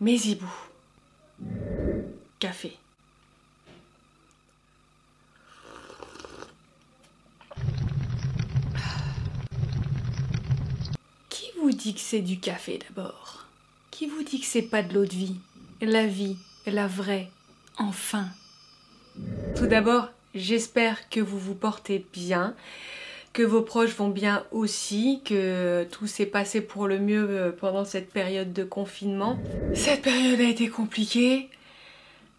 Mes hiboux. Café. Qui vous dit que c'est du café d'abord? Qui vous dit que c'est pas de l'eau de vie? La vie, la vraie, enfin. Tout d'abord, j'espère que vous vous portez bien, que vos proches vont bien aussi, que tout s'est passé pour le mieux pendant cette période de confinement. Cette période a été compliquée,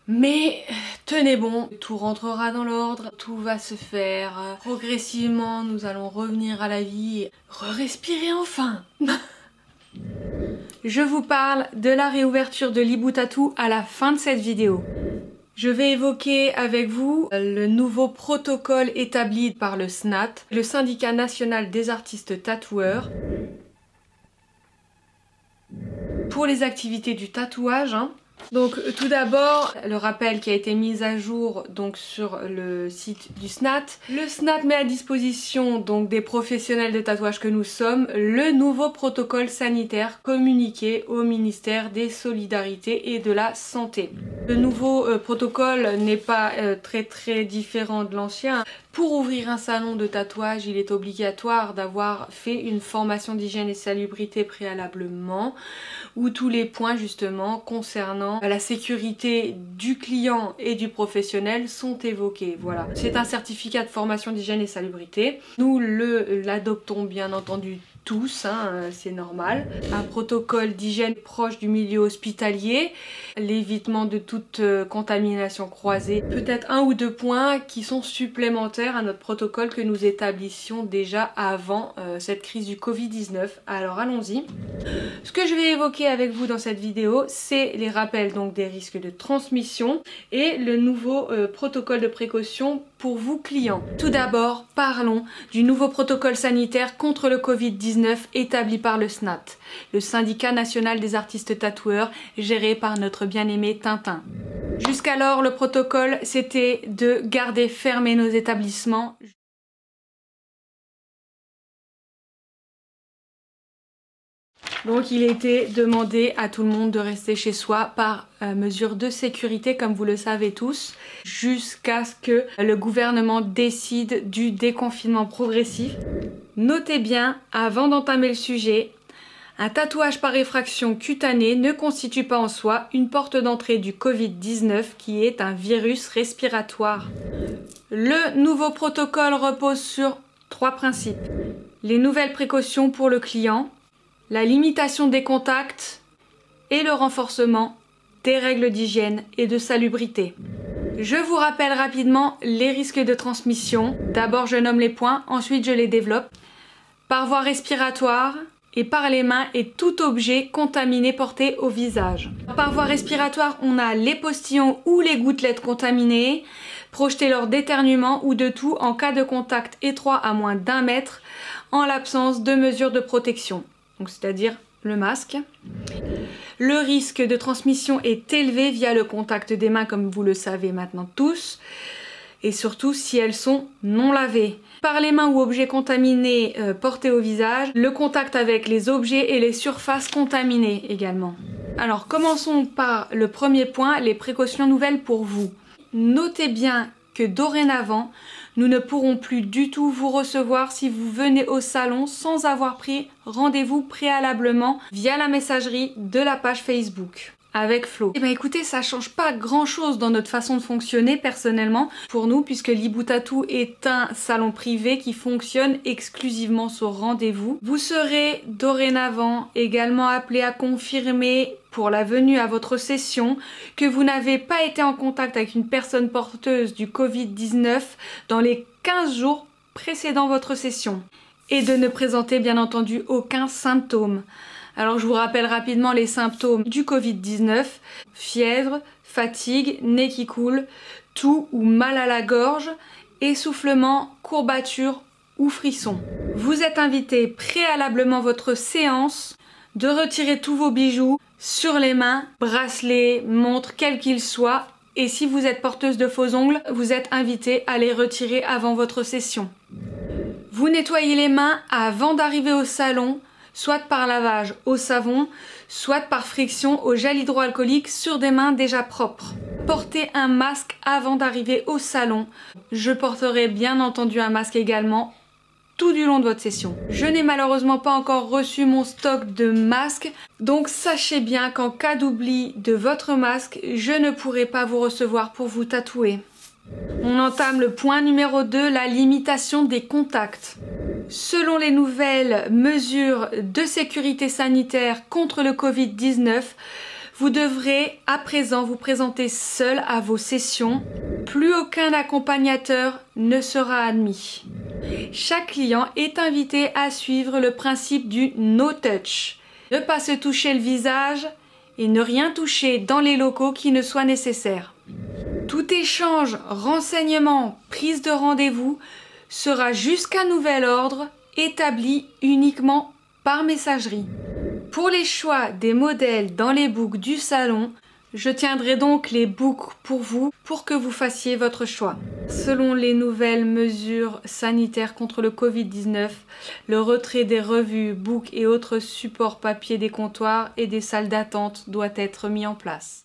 mais tenez bon, tout rentrera dans l'ordre, tout va se faire. Progressivement, nous allons revenir à la vie et respirer enfin. Je vous parle de la réouverture de l'Hibou Tattoo à la fin de cette vidéo. Je vais évoquer avec vous le nouveau protocole établi par le SNAT, le Syndicat National des Artistes Tatoueurs, pour les activités du tatouage. Donc tout d'abord, le rappel qui a été mis à jour donc sur le site du SNAT. Le SNAT met à disposition donc des professionnels de tatouage que nous sommes le nouveau protocole sanitaire communiqué au ministère des Solidarités et de la Santé. Le nouveau protocole n'est pas très différent de l'ancien. Pour ouvrir un salon de tatouage, il est obligatoire d'avoir fait une formation d'hygiène et salubrité préalablement, où tous les points justement concernant la sécurité du client et du professionnel sont évoqués. Voilà, c'est un certificat de formation d'hygiène et salubrité. Nous l'adoptons bien entendu tous, c'est normal. Un protocole d'hygiène proche du milieu hospitalier, l'évitement de toute contamination croisée. Peut-être un ou deux points qui sont supplémentaires à notre protocole que nous établissions déjà avant cette crise du Covid-19. Alors allons-y. Ce que je vais évoquer avec vous dans cette vidéo, c'est les rappels donc des risques de transmission et le nouveau protocole de précaution pour vous clients. Tout d'abord, parlons du nouveau protocole sanitaire contre le Covid-19 établi par le SNAT, le Syndicat National des Artistes Tatoueurs, géré par notre bien-aimé Tintin. Jusqu'alors, le protocole, c'était de garder fermés nos établissements. Donc il était demandé à tout le monde de rester chez soi par mesure de sécurité, comme vous le savez tous, jusqu'à ce que le gouvernement décide du déconfinement progressif. Notez bien, avant d'entamer le sujet, un tatouage par effraction cutanée ne constitue pas en soi une porte d'entrée du Covid-19 qui est un virus respiratoire. Le nouveau protocole repose sur 3 principes. Les nouvelles précautions pour le client, la limitation des contacts et le renforcement des règles d'hygiène et de salubrité. Je vous rappelle rapidement les risques de transmission. D'abord je nomme les points, ensuite je les développe. Par voie respiratoire et par les mains et tout objet contaminé porté au visage. Par voie respiratoire, on a les postillons ou les gouttelettes contaminées, projeter lors d'éternuement ou de toux en cas de contact étroit à moins d'1 mètre en l'absence de mesures de protection. Donc c'est-à-dire le masque. Le risque de transmission est élevé via le contact des mains, comme vous le savez maintenant tous, et surtout si elles sont non lavées. Par les mains ou objets contaminés portés au visage, le contact avec les objets et les surfaces contaminées également. Alors commençons par le premier point, les précautions nouvelles pour vous. Notez bien que dorénavant, nous ne pourrons plus du tout vous recevoir si vous venez au salon sans avoir pris rendez-vous préalablement via la messagerie de la page Facebook avec Flo. Et ben écoutez, ça change pas grand chose dans notre façon de fonctionner personnellement pour nous, puisque l'Hibou Tattoo est un salon privé qui fonctionne exclusivement sur rendez-vous. Vous serez dorénavant également appelé à confirmer pour la venue à votre session que vous n'avez pas été en contact avec une personne porteuse du Covid-19 dans les 15 jours précédant votre session et de ne présenter bien entendu aucun symptôme. Alors je vous rappelle rapidement les symptômes du Covid-19, fièvre, fatigue, nez qui coule, toux ou mal à la gorge, essoufflement, courbature ou frisson. Vous êtes invité préalablement votre séance de retirer tous vos bijoux sur les mains, bracelets, montres, quels qu'ils soient, Et si vous êtes porteuse de faux ongles, vous êtes invitée à les retirer avant votre session. Vous nettoyez les mains avant d'arriver au salon, soit par lavage au savon, soit par friction au gel hydroalcoolique sur des mains déjà propres. Portez un masque avant d'arriver au salon. Je porterai bien entendu un masque également tout du long de votre session. Je n'ai malheureusement pas encore reçu mon stock de masques, donc sachez bien qu'en cas d'oubli de votre masque, je ne pourrai pas vous recevoir pour vous tatouer. On entame le point numéro 2, la limitation des contacts. Selon les nouvelles mesures de sécurité sanitaire contre le Covid-19, vous devrez à présent vous présenter seul à vos sessions. Plus aucun accompagnateur ne sera admis. Chaque client est invité à suivre le principe du no touch. Ne pas se toucher le visage et ne rien toucher dans les locaux qui ne soit nécessaire. Tout échange, renseignement, prise de rendez-vous sera jusqu'à nouvel ordre établi uniquement par messagerie. Pour les choix des modèles dans les books du salon, je tiendrai donc les books pour vous pour que vous fassiez votre choix. Selon les nouvelles mesures sanitaires contre le Covid-19, le retrait des revues, books et autres supports papier des comptoirs et des salles d'attente doit être mis en place.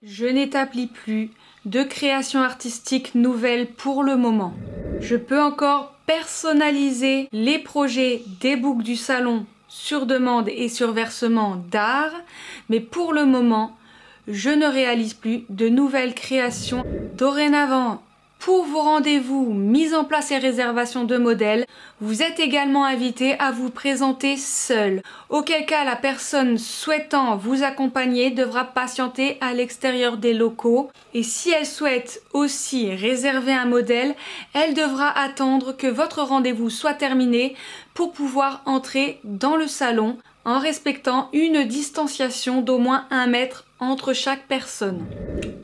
Je n'établis plus de création artistique nouvelle pour le moment. Je peux encore personnaliser les projets des books du salon sur demande et sur versement d'art, mais pour le moment, je ne réalise plus de nouvelles créations. Dorénavant, pour vos rendez-vous, mise en place et réservation de modèles, vous êtes également invité à vous présenter seul, auquel cas la personne souhaitant vous accompagner devra patienter à l'extérieur des locaux et si elle souhaite aussi réserver un modèle, elle devra attendre que votre rendez-vous soit terminé pour pouvoir entrer dans le salon en respectant une distanciation d'au moins 1 mètre entre chaque personne.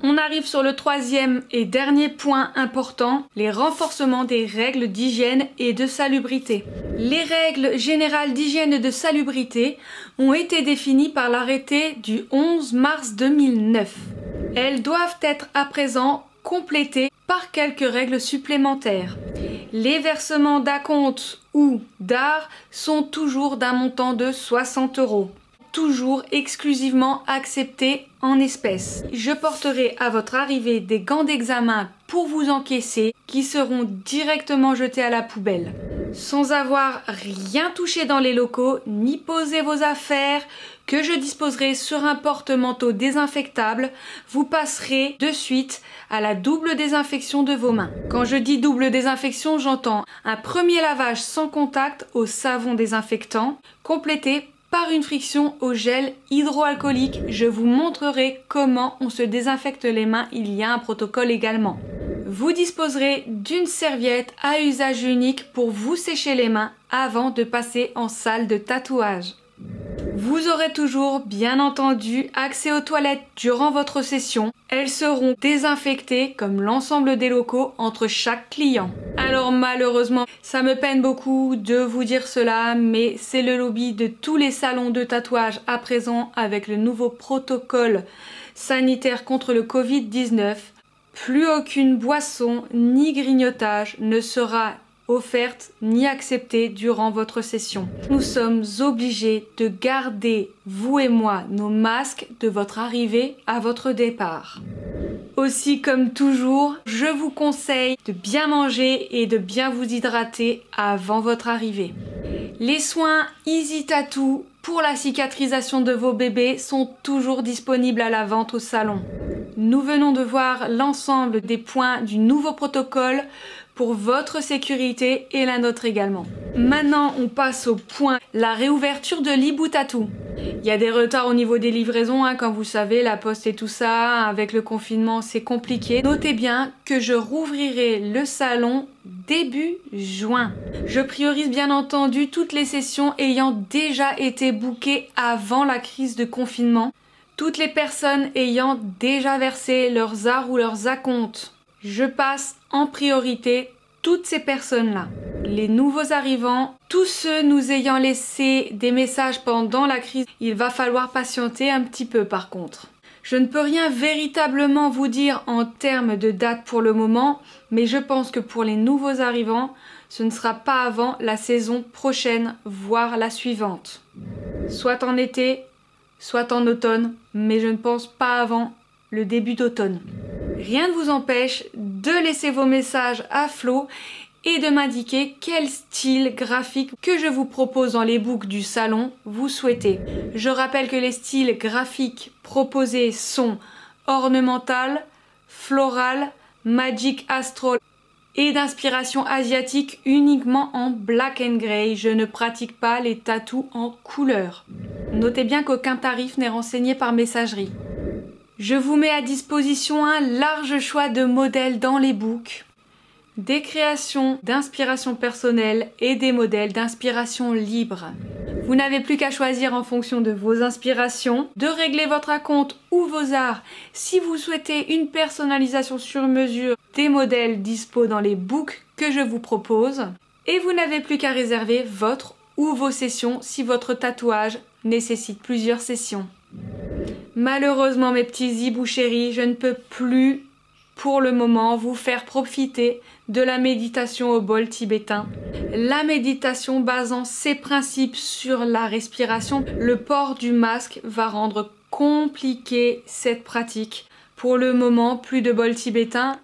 On arrive sur le troisième et dernier point important, les renforcements des règles d'hygiène et de salubrité. Les règles générales d'hygiène et de salubrité ont été définies par l'arrêté du 11 mars 2009. Elles doivent être à présent complétées par quelques règles supplémentaires. Les versements d'acompte ou d'art sont toujours d'un montant de 60 €. Toujours exclusivement accepté en espèces. Je porterai à votre arrivée des gants d'examen pour vous encaisser qui seront directement jetés à la poubelle. Sans avoir rien touché dans les locaux ni posé vos affaires que je disposerai sur un porte-manteau désinfectable, vous passerez de suite à la double désinfection de vos mains. Quand je dis double désinfection, j'entends un premier lavage sans contact au savon désinfectant, complété par une friction au gel hydroalcoolique. Je vous montrerai comment on se désinfecte les mains, il y a un protocole également. Vous disposerez d'une serviette à usage unique pour vous sécher les mains avant de passer en salle de tatouage. Vous aurez toujours, bien entendu, accès aux toilettes durant votre session. Elles seront désinfectées comme l'ensemble des locaux entre chaque client. Alors malheureusement, ça me peine beaucoup de vous dire cela, mais c'est le lobby de tous les salons de tatouage à présent avec le nouveau protocole sanitaire contre le Covid-19. Plus aucune boisson ni grignotage ne sera offerte ni acceptée durant votre session. Nous sommes obligés de garder, vous et moi, nos masques de votre arrivée à votre départ. Aussi, comme toujours, je vous conseille de bien manger et de bien vous hydrater avant votre arrivée. Les soins Easy Tattoo pour la cicatrisation de vos bébés sont toujours disponibles à la vente au salon. Nous venons de voir l'ensemble des points du nouveau protocole pour votre sécurité et la nôtre également. Maintenant, on passe au point, la réouverture de l'Ibou Tattoo. Il y a des retards au niveau des livraisons, comme vous savez, la poste et tout ça, avec le confinement, c'est compliqué. Notez bien que je rouvrirai le salon début juin. Je priorise bien entendu toutes les sessions ayant déjà été bookées avant la crise de confinement. Toutes les personnes ayant déjà versé leurs arts ou leurs acomptes. Je passe en priorité toutes ces personnes-là, les nouveaux arrivants, tous ceux nous ayant laissé des messages pendant la crise, il va falloir patienter un petit peu par contre. Je ne peux rien véritablement vous dire en termes de date pour le moment, mais je pense que pour les nouveaux arrivants, ce ne sera pas avant la saison prochaine, voire la suivante. Soit en été, soit en automne, mais je ne pense pas avant le début d'automne. Rien ne vous empêche de laisser vos messages à Flo et de m'indiquer quel style graphique que je vous propose dans les books du salon vous souhaitez. Je rappelle que les styles graphiques proposés sont ornemental, floral, magic astral et d'inspiration asiatique uniquement en black and grey. Je ne pratique pas les tatous en couleur. Notez bien qu'aucun tarif n'est renseigné par messagerie. Je vous mets à disposition un large choix de modèles dans les books, des créations d'inspiration personnelle et des modèles d'inspiration libre. Vous n'avez plus qu'à choisir en fonction de vos inspirations, de régler votre acompte ou vos arts si vous souhaitez une personnalisation sur mesure des modèles dispo dans les books que je vous propose. Et vous n'avez plus qu'à réserver votre ou vos sessions si votre tatouage nécessite plusieurs sessions. Malheureusement mes petits zibous chéris, je ne peux plus pour le moment vous faire profiter de la méditation au bol tibétain. La méditation basant ses principes sur la respiration, le port du masque va rendre compliqué cette pratique. Pour le moment, plus de bol tibétain.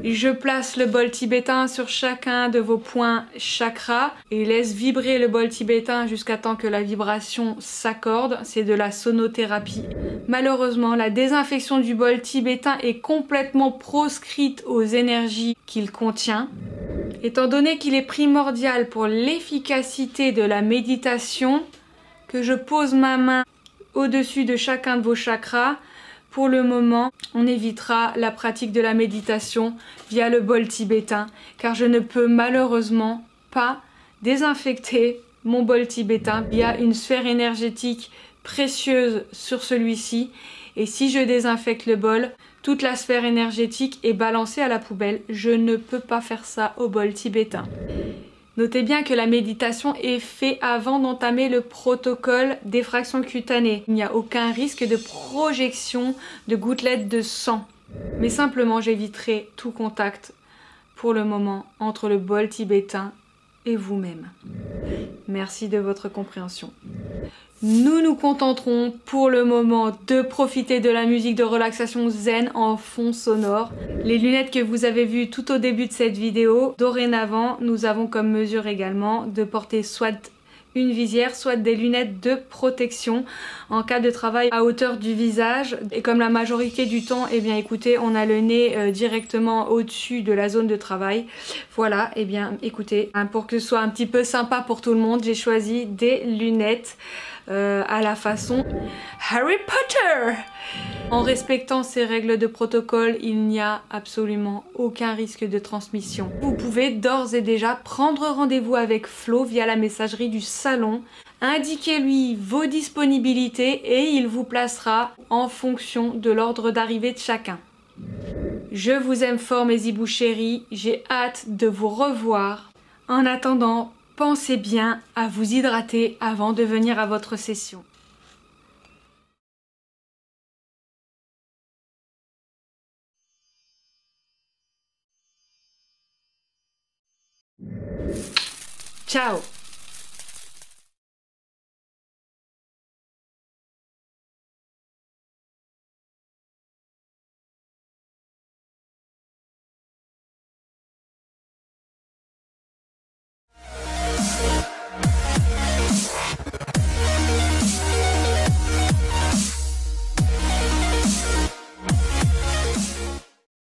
Je place le bol tibétain sur chacun de vos points chakras et laisse vibrer le bol tibétain jusqu'à temps que la vibration s'accorde. C'est de la sonothérapie. Malheureusement, la désinfection du bol tibétain est complètement proscrite aux énergies qu'il contient. Étant donné qu'il est primordial pour l'efficacité de la méditation que je pose ma main au-dessus de chacun de vos chakras, pour le moment, on évitera la pratique de la méditation via le bol tibétain, car je ne peux malheureusement pas désinfecter mon bol tibétain via une sphère énergétique précieuse sur celui-ci. Et si je désinfecte le bol, toute la sphère énergétique est balancée à la poubelle. Je ne peux pas faire ça au bol tibétain. Notez bien que la méditation est faite avant d'entamer le protocole d'effraction cutanée. Il n'y a aucun risque de projection de gouttelettes de sang. Mais simplement, j'éviterai tout contact pour le moment entre le bol tibétain et vous-même. Merci de votre compréhension. Nous nous contenterons pour le moment de profiter de la musique de relaxation zen en fond sonore. Les lunettes que vous avez vues tout au début de cette vidéo, dorénavant, nous avons comme mesure également de porter soit une visière, soit des lunettes de protection en cas de travail à hauteur du visage. Et comme la majorité du temps, eh bien écoutez, on a le nez directement au-dessus de la zone de travail. Voilà, eh bien écoutez, pour que ce soit un petit peu sympa pour tout le monde, j'ai choisi des lunettes à la façon Harry Potter. En respectant ces règles de protocole, il n'y a absolument aucun risque de transmission. Vous pouvez d'ores et déjà prendre rendez-vous avec Flo via la messagerie du salon. Indiquez-lui vos disponibilités et il vous placera en fonction de l'ordre d'arrivée de chacun. Je vous aime fort mes hiboux chéris, j'ai hâte de vous revoir. En attendant, pensez bien à vous hydrater avant de venir à votre session. Ciao!